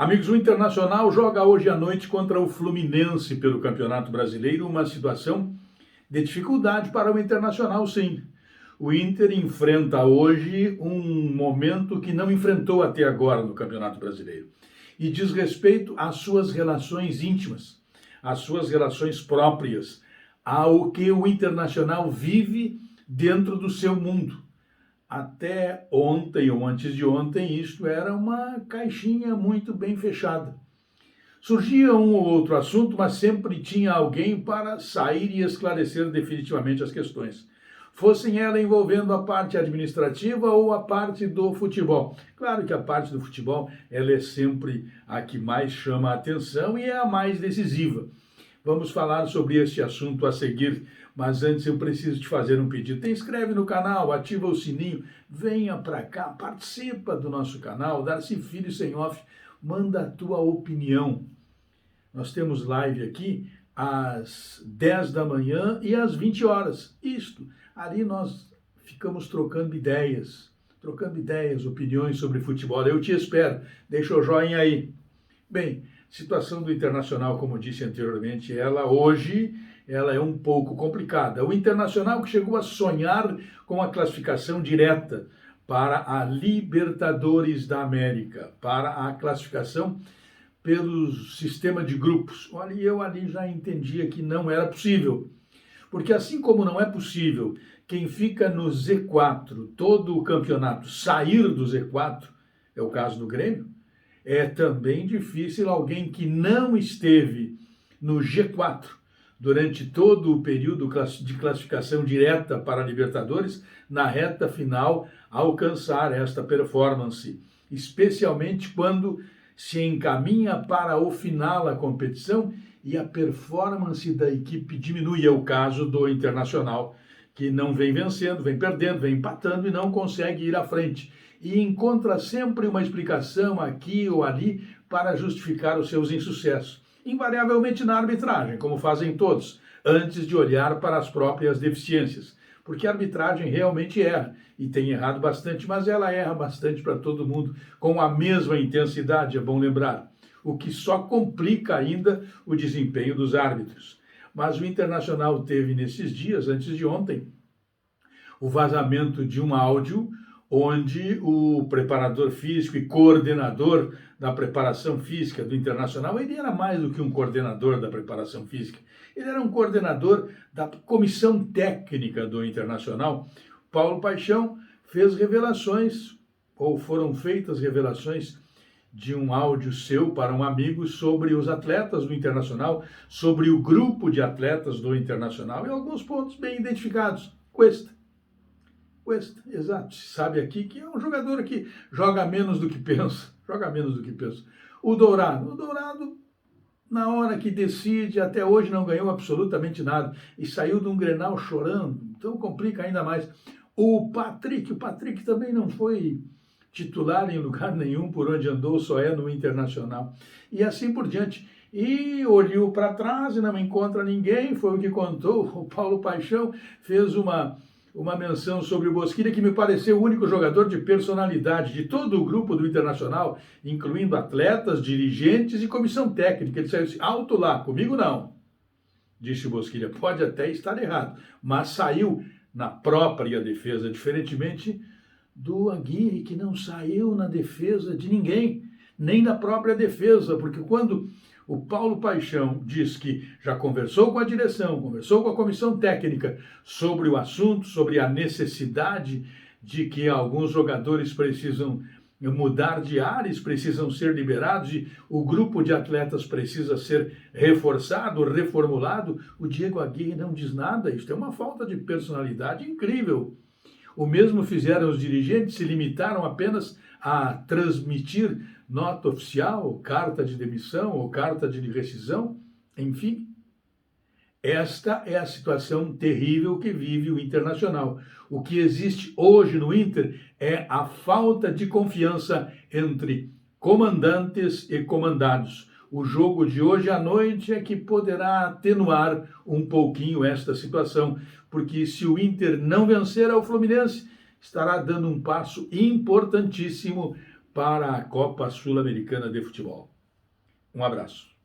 Amigos, o Internacional joga hoje à noite contra o Fluminense pelo Campeonato Brasileiro, uma situação de dificuldade para o Internacional, sim. O Inter enfrenta hoje um momento que não enfrentou até agora no Campeonato Brasileiro. E diz respeito às suas relações íntimas, às suas relações próprias, ao que o Internacional vive dentro do seu mundo. Até ontem ou antes de ontem, isto era uma caixinha muito bem fechada. Surgia um ou outro assunto, mas sempre tinha alguém para sair e esclarecer definitivamente as questões. Fossem ela envolvendo a parte administrativa ou a parte do futebol. Claro que a parte do futebol ela é sempre a que mais chama a atenção e é a mais decisiva. Vamos falar sobre este assunto a seguir, mas antes eu preciso te fazer um pedido. Te inscreve no canal, ativa o sininho, venha para cá, participa do nosso canal, Darcy Filho Sem Off, manda a tua opinião. Nós temos live aqui às 10 da manhã e às 20 horas. Isto, ali nós ficamos trocando ideias, opiniões sobre futebol. Eu te espero, deixa o joinha aí. Bem, situação do Internacional, como disse anteriormente, hoje é um pouco complicada. O Internacional que chegou a sonhar com a classificação direta para a Libertadores da América, para a classificação pelo sistema de grupos. Olha, eu já entendia que não era possível. Porque assim como não é possível quem fica no Z4, todo o campeonato, sair do Z4, é o caso do Grêmio, é também difícil alguém que não esteve no G4 durante todo o período de classificação direta para a Libertadores, na reta final, alcançar esta performance, especialmente quando se encaminha para o final a competição e a performance da equipe diminui. É o caso do Internacional, que não vem vencendo, vem perdendo, vem empatando e não consegue ir à frente. E encontra sempre uma explicação aqui ou ali para justificar os seus insucessos. Invariavelmente na arbitragem, como fazem todos, antes de olhar para as próprias deficiências. Porque a arbitragem realmente erra, e tem errado bastante, mas ela erra bastante para todo mundo, com a mesma intensidade, é bom lembrar. O que só complica ainda o desempenho dos árbitros. Mas o Internacional teve nesses dias, antes de ontem, o vazamento de um áudio onde o preparador físico e coordenador da preparação física do Internacional, ele era mais do que um coordenador da preparação física, ele era um coordenador da comissão técnica do Internacional. Paulo Paixão fez revelações, ou foram feitas revelações de um áudio seu para um amigo sobre os atletas do Internacional, sobre o grupo de atletas do Internacional, e alguns pontos bem identificados. Cuesta, exato, se sabe aqui que é um jogador que joga menos do que pensa, O Dourado, na hora que decide, até hoje não ganhou absolutamente nada, e saiu de um Grenal chorando, então complica ainda mais. O Patrick também não foi titular em lugar nenhum por onde andou, só é no Internacional. E assim por diante. E olhou para trás e não encontra ninguém, foi o que contou. O Paulo Paixão fez uma menção sobre o Bosquilha, que me pareceu o único jogador de personalidade de todo o grupo do Internacional, incluindo atletas, dirigentes e comissão técnica. Ele saiu assim, alto lá, comigo não, disse o Bosquilha. Pode até estar errado, mas saiu na própria defesa, diferentemente do Aguirre, que não saiu na defesa de ninguém, nem na própria defesa, porque quando o Paulo Paixão diz que já conversou com a direção, conversou com a comissão técnica sobre o assunto, sobre a necessidade de que alguns jogadores precisam mudar de ares, precisam ser liberados e o grupo de atletas precisa ser reforçado, reformulado, o Diego Aguirre não diz nada. Isso é uma falta de personalidade incrível. O mesmo fizeram os dirigentes, se limitaram apenas a transmitir nota oficial, carta de demissão ou carta de rescisão, enfim. Esta é a situação terrível que vive o Internacional. O que existe hoje no Inter é a falta de confiança entre comandantes e comandados. O jogo de hoje à noite é que poderá atenuar um pouquinho esta situação, porque se o Inter não vencer ao Fluminense, estará dando um passo importantíssimo para a Copa Sul-Americana de Futebol. Um abraço.